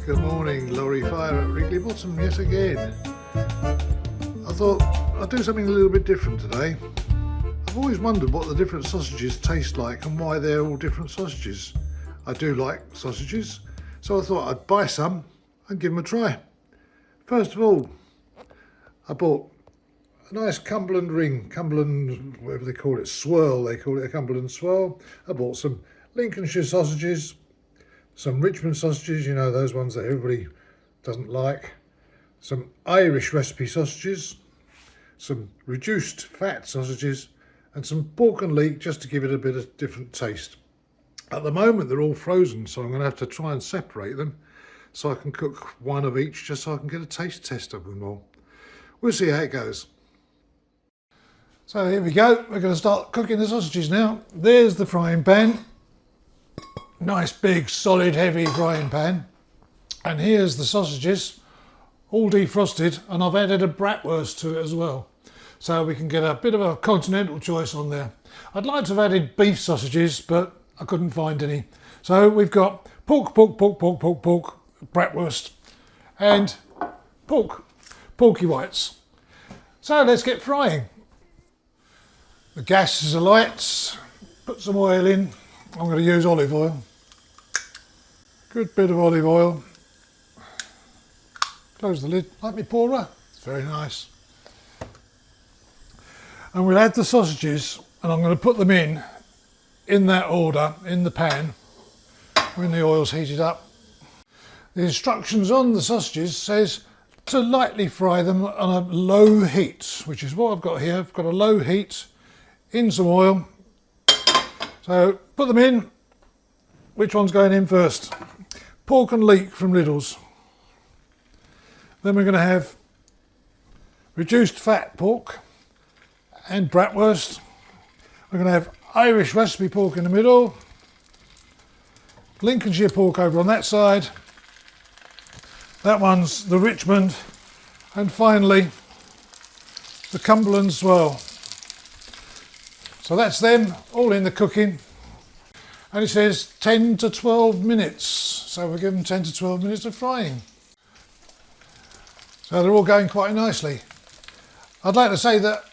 Good morning, Lorry Fire at Wrigley Bottom yet again. I thought I'd do something a little bit different today. I've always wondered what the different sausages taste like and why they're all different sausages. I do like sausages, so I thought I'd buy some and give them a try. First of all, I bought a nice Cumberland ring, Cumberland, whatever they call it, swirl, they call it a Cumberland swirl. I bought some Lincolnshire sausages, some Richmond sausages, you know, those ones that everybody doesn't like, some Irish recipe sausages, some reduced fat sausages, and some pork and leek just to give it a bit of different taste. At the moment they're all frozen, so I'm going to have to try and separate them so I can cook one of each just so I can get a taste test of them all. We'll see how it goes. So here we go, we're going to start cooking the sausages now. There's the frying pan. Nice big solid heavy frying pan, and here's the sausages all defrosted, and I've added a bratwurst to it as well so we can get a bit of a continental choice on there. I'd like to have added beef sausages but I couldn't find any, so we've got pork, bratwurst and porky whites. So let's get frying. The gas is alight, put some oil in. I'm going to use olive oil. Good bit of olive oil. Close the lid, like me pourer. It's very nice. And we'll add the sausages, and I'm going to put them in that order, in the pan, when the oil's heated up. The instructions on the sausages says to lightly fry them on a low heat, which is what I've got here. I've got a low heat, in some oil. So put them in. Which one's going in first? Pork and leek from Lidl's. Then we're going to have reduced fat pork and bratwurst. We're going to have Irish recipe pork in the middle. Lincolnshire pork over on that side. That one's the Richmond. And finally, the Cumberland swirl. So that's them all in the cooking. And it says 10 to 12 minutes. So we'll give them 10 to 12 minutes of frying. So they're all going quite nicely. I'd like to say that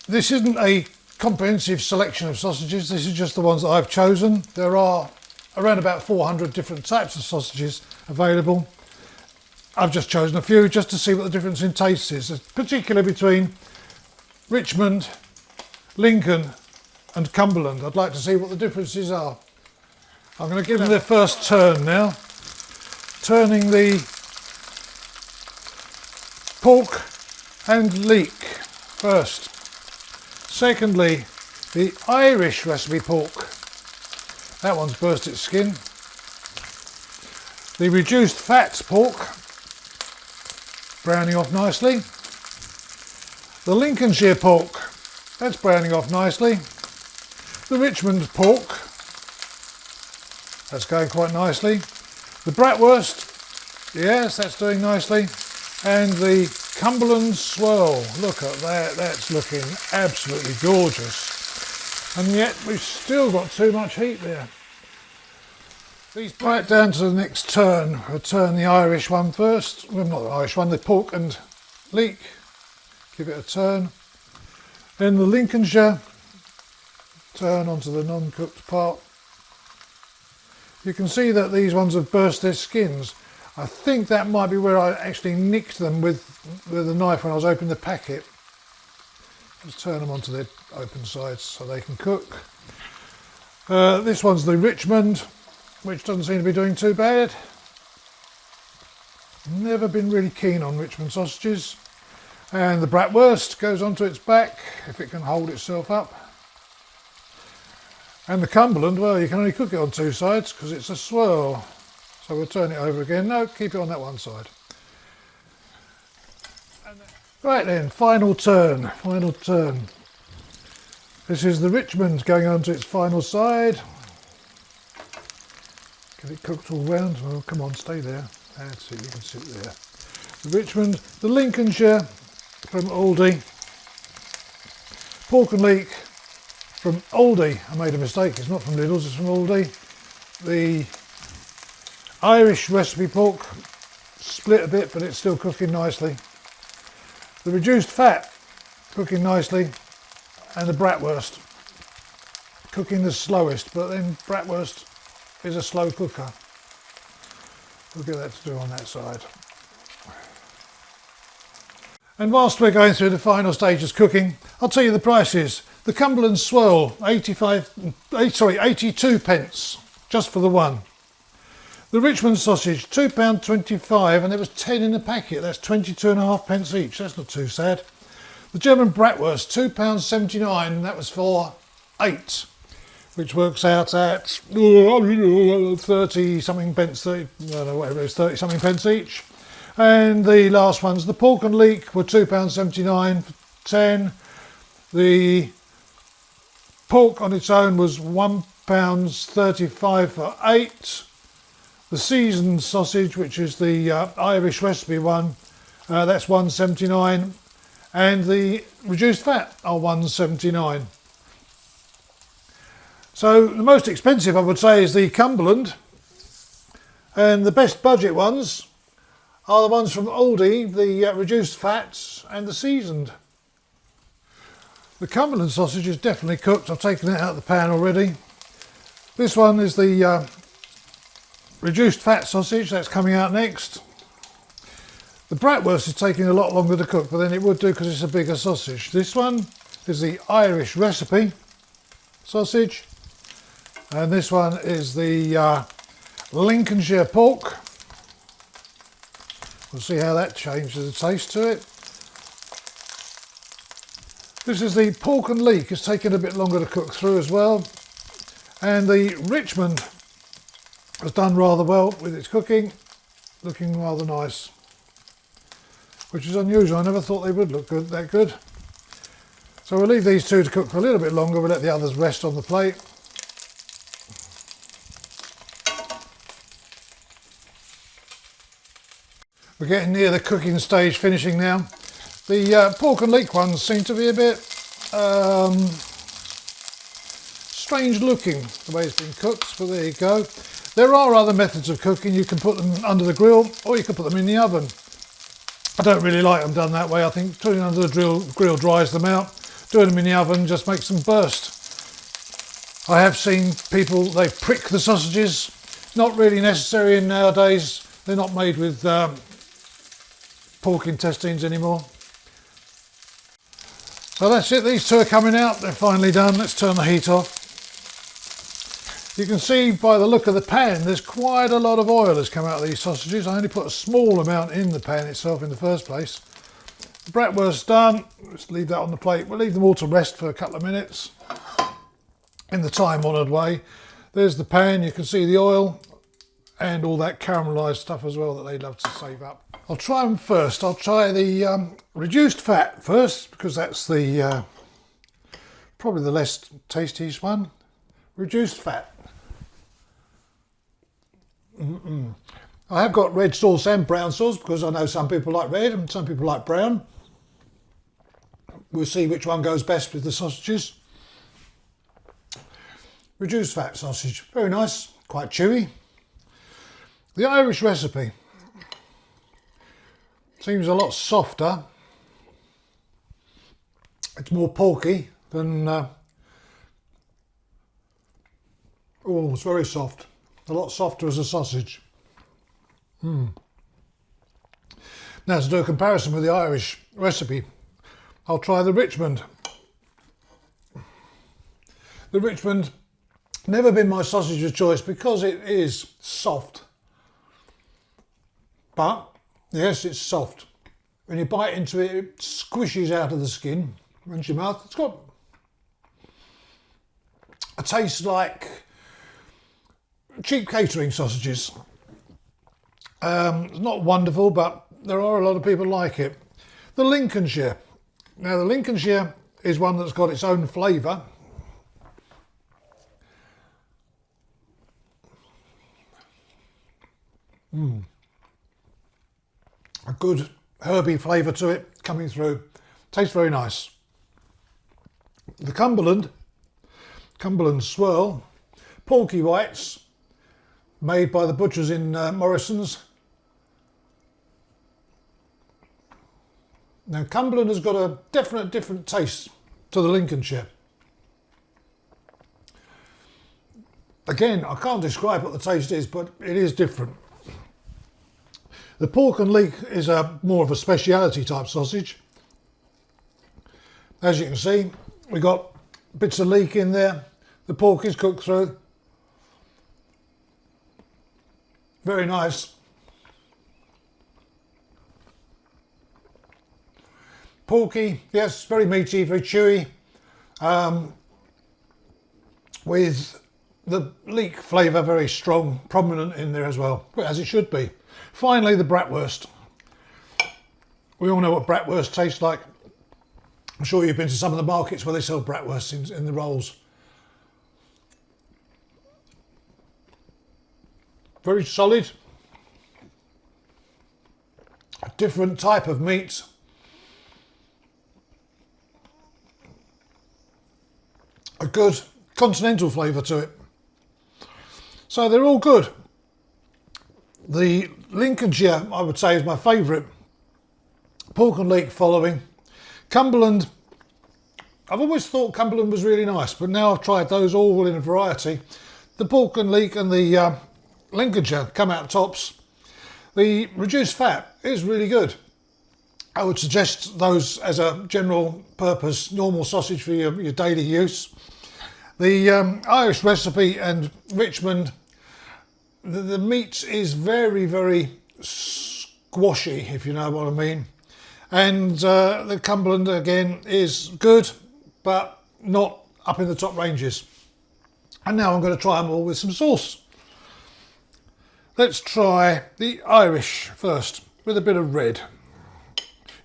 this isn't a comprehensive selection of sausages. This is just the ones that I've chosen. There are around about 400 different types of sausages available. I've just chosen a few just to see what the difference in taste is, particularly between Richmond, Lincoln and Cumberland. I'd like to see what the differences are. I'm going to give them their first turn now. Turning the pork and leek first. Secondly, the Irish recipe pork. That one's burst its skin. The reduced fat pork, browning off nicely. The Lincolnshire pork, that's browning off nicely. The Richmond pork, that's going quite nicely. The bratwurst, yes, that's doing nicely. And the Cumberland swirl, look at that, that's looking absolutely gorgeous. And yet we've still got too much heat there. Right down to the next turn. We'll turn the Irish one first. Well, not the Irish one, the pork and leek. Give it a turn. Then the Lincolnshire. Turn onto the non-cooked part. You can see that these ones have burst their skins. I think that might be where I actually nicked them with a knife when I was opening the packet. Just turn them onto their open sides so they can cook. This one's the Richmond, which doesn't seem to be doing too bad. Never been really keen on Richmond sausages. And the bratwurst goes onto its back if it can hold itself up. And the Cumberland, well, you can only cook it on two sides because it's a swirl. So we'll turn it over again. No, keep it on that one side. Right then, final turn. This is the Richmond going on to its final side. Get it cooked all round. Oh, come on, stay there. That's it, you can sit there. The Richmond, the Lincolnshire from Aldi. Pork and leek from Aldi. I made a mistake, it's not from Lidl's, it's from Aldi. The Irish recipe pork split a bit, but it's still cooking nicely. The reduced fat cooking nicely, and the bratwurst cooking the slowest, but then bratwurst is a slow cooker. We'll get that to do on that side. And whilst we're going through the final stages cooking, I'll tell you the prices. The Cumberland Swirl, 82 pence, just for the one. The Richmond sausage, £2.25, and there was 10 in the packet. That's 22.5 pence each. That's not too sad. The German bratwurst, £2.79, and that was for 8, which works out at 30 something pence, 30 something pence each. And the last ones, the pork and leek, were £2.79 for 10. The pork on its own was £1.35 for 8. The seasoned sausage, which is the Irish recipe one, that's £1.79. And the reduced fat are £1.79. So the most expensive, I would say, is the Cumberland. And the best budget ones are the ones from Aldi, the reduced fats and the seasoned. The Cumberland sausage is definitely cooked. I've taken it out of the pan already. This one is the reduced fat sausage. That's coming out next. The bratwurst is taking a lot longer to cook, but then it would do because it's a bigger sausage. This one is the Irish recipe sausage. And this one is the Lincolnshire pork. We'll see how that changes the taste to it. This is the pork and leek. It's taken a bit longer to cook through as well. And the Richmond has done rather well with its cooking, looking rather nice, which is unusual. I never thought they would look that good. So we'll leave these two to cook for a little bit longer. We'll let the others rest on the plate. We're getting near the cooking stage, finishing now. The pork and leek ones seem to be a bit strange looking, the way it's been cooked, but there you go. There are other methods of cooking. You can put them under the grill, or you can put them in the oven. I don't really like them done that way. I think putting them under the grill dries them out. Doing them in the oven just makes them burst. I have seen people, they prick the sausages. Not really necessary in nowadays. They're not made with pork intestines anymore. So that's it, these two are coming out, they're finally done. Let's turn the heat off. You can see by the look of the pan, there's quite a lot of oil has come out of these sausages. I only put a small amount in the pan itself in the first place. The bratwurst's done, let's leave that on the plate. We'll leave them all to rest for a couple of minutes in the time-honoured way. There's the pan, you can see the oil and all that caramelised stuff as well that they love to save up. I'll try them first. I'll try the reduced fat first, because that's the probably the less tastiest one. Reduced fat. I have got red sauce and brown sauce, because I know some people like red and some people like brown. We'll see which one goes best with the sausages. Reduced fat sausage, very nice, quite chewy. The Irish recipe seems a lot softer. It's more porky than, oh, it's very soft. A lot softer as a sausage. Now to do a comparison with the Irish recipe, I'll try the Richmond. The Richmond, never been my sausage of choice because it is soft. But yes, it's soft. When you bite into it, it squishes out of the skin, runs your mouth. It's got a taste like cheap catering sausages. It's not wonderful, but there are a lot of people like it. The Lincolnshire. Now the Lincolnshire is one that's got its own flavour. A good herby flavour to it coming through. Tastes very nice. The Cumberland Swirl, porky whites, made by the butchers in Morrisons. Now Cumberland has got a definite different taste to the Lincolnshire. Again, I can't describe what the taste is, but it is different. The pork and leek is more of a speciality type sausage. As you can see, we've got bits of leek in there. The pork is cooked through. Very nice. Porky, yes, very meaty, very chewy. With the leek flavour very strong, prominent in there as well, as it should be. Finally, the bratwurst. We all know what bratwurst tastes like. I'm sure you've been to some of the markets where they sell bratwurst in the rolls. Very solid. A different type of meat. A good continental flavour to it. So they're all good. The Lincolnshire, I would say, is my favourite. Pork and leek following. Cumberland, I've always thought Cumberland was really nice, but now I've tried those all in a variety. The pork and leek and the Lincolnshire come out tops. The reduced fat is really good. I would suggest those as a general purpose, normal sausage for your daily use. The Irish recipe and Richmond, the meat is very, very squashy, if you know what I mean. And the Cumberland, again, is good, but not up in the top ranges. And now I'm going to try them all with some sauce. Let's try the Irish first, with a bit of red.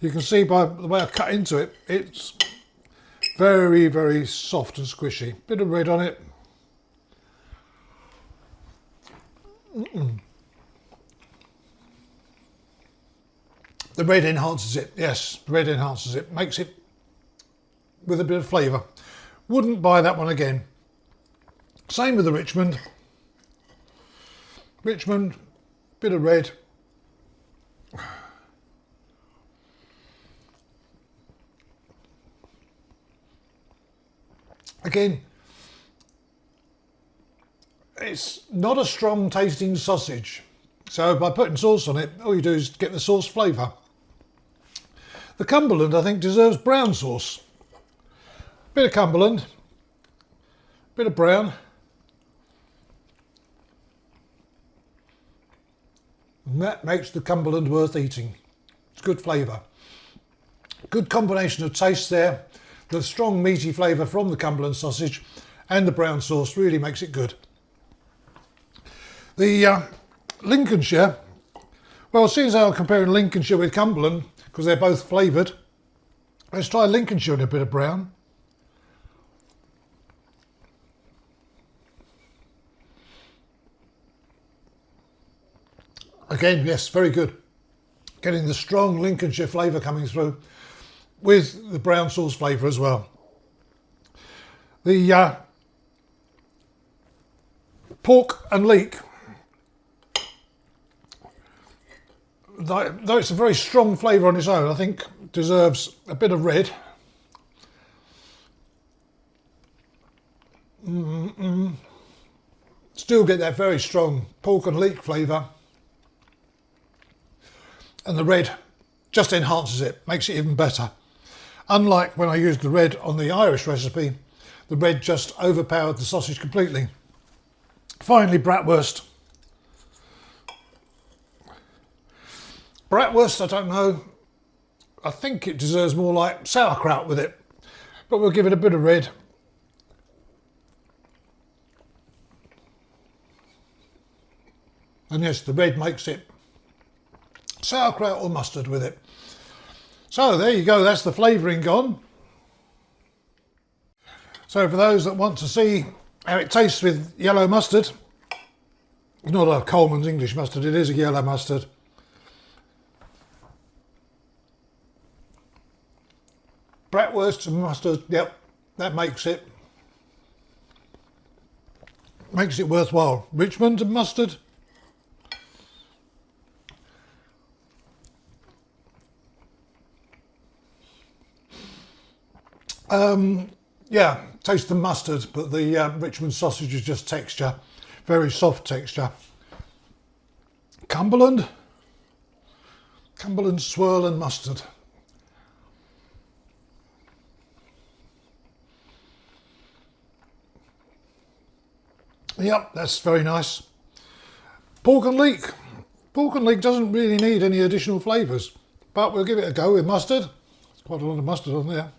You can see by the way I cut into it, it's very, very soft and squishy. Bit of red on it. The red enhances it, yes, the red enhances it, makes it with a bit of flavour. Wouldn't buy that one again. Same with the Richmond. Richmond, bit of red. Again, it's not a strong tasting sausage. So by putting sauce on it, all you do is get the sauce flavour. The Cumberland, I think, deserves brown sauce. Bit of Cumberland, bit of brown. And that makes the Cumberland worth eating. It's good flavour. Good combination of taste there. The strong meaty flavour from the Cumberland sausage and the brown sauce really makes it good. The Lincolnshire, well, seeing as how I'm comparing Lincolnshire with Cumberland, because they're both flavoured, let's try Lincolnshire in a bit of brown. Again, yes, very good. Getting the strong Lincolnshire flavour coming through with the brown sauce flavour as well. The pork and leek, though it's a very strong flavour on its own, I think deserves a bit of red. Still get that very strong pork and leek flavour. And the red just enhances it, makes it even better. Unlike when I used the red on the Irish recipe, the red just overpowered the sausage completely. Finally, bratwurst. Bratwurst, I don't know, I think it deserves more like sauerkraut with it, but we'll give it a bit of red. And yes, the red makes it sauerkraut or mustard with it. So there you go, that's the flavouring gone. So for those that want to see how it tastes with yellow mustard, it's not a Coleman's English mustard, it is a yellow mustard. Bratwurst and mustard, yep, that makes it worthwhile. Richmond and mustard. Yeah, taste the mustard, but the Richmond sausage is just texture, very soft texture. Cumberland swirl and mustard. Yep, that's very nice. Pork and leek. Pork and leek doesn't really need any additional flavours, but we'll give it a go with mustard. There's quite a lot of mustard on there.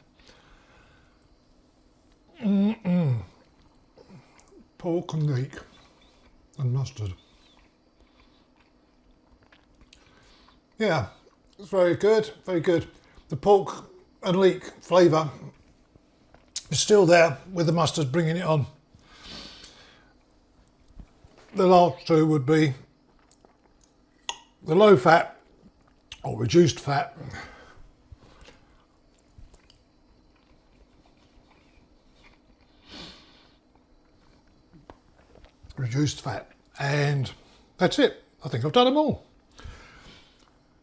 Pork and leek and mustard. Yeah, it's very good, very good. The pork and leek flavour is still there with the mustard bringing it on. The last two would be the low fat or reduced fat. Reduced fat, and that's it. I think I've done them all.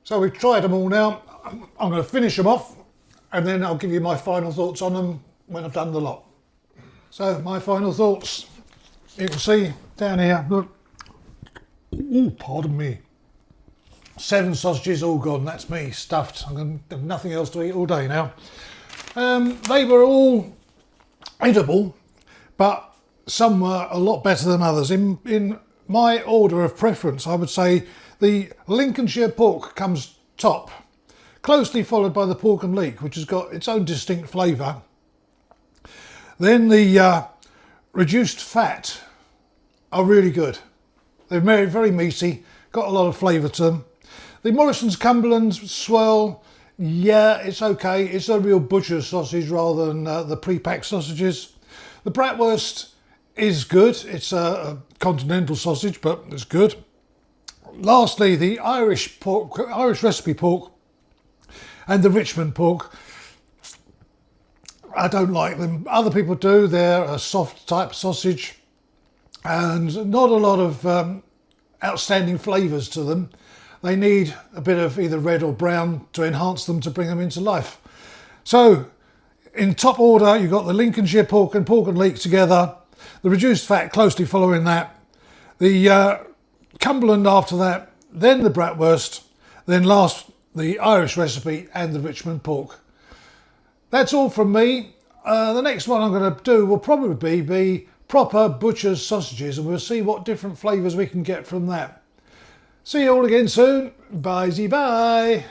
So we've tried them all now. I'm going to finish them off and then I'll give you my final thoughts on them when I've done the lot. So my final thoughts, you can see down here, look. Ooh, pardon me. 7 sausages all gone, that's me, stuffed. I'm going to have nothing else to eat all day now. They were all edible, but some were a lot better than others. In my order of preference, I would say the Lincolnshire pork comes top, closely followed by the pork and leek, which has got its own distinct flavour. Then the reduced fat are really good. They're very, very meaty, got a lot of flavour to them. The Morrisons Cumberland swirl, yeah, it's okay. It's a real butcher's sausage rather than the pre-packed sausages. The bratwurst is good. It's a continental sausage, but it's good. Lastly, the Irish recipe pork and the Richmond pork. I don't like them. Other people do. They're a soft type sausage and not a lot of outstanding flavours to them. They need a bit of either red or brown to enhance them, to bring them into life. So in top order, you've got the Lincolnshire pork and leek together, the reduced fat closely following that, the Cumberland after that, then the bratwurst, then last the Irish recipe and the Richmond pork. That's all from me. The next one I'm going to do will probably be proper butcher's sausages, and we'll see what different flavours we can get from that. See you all again soon. Bye-bye.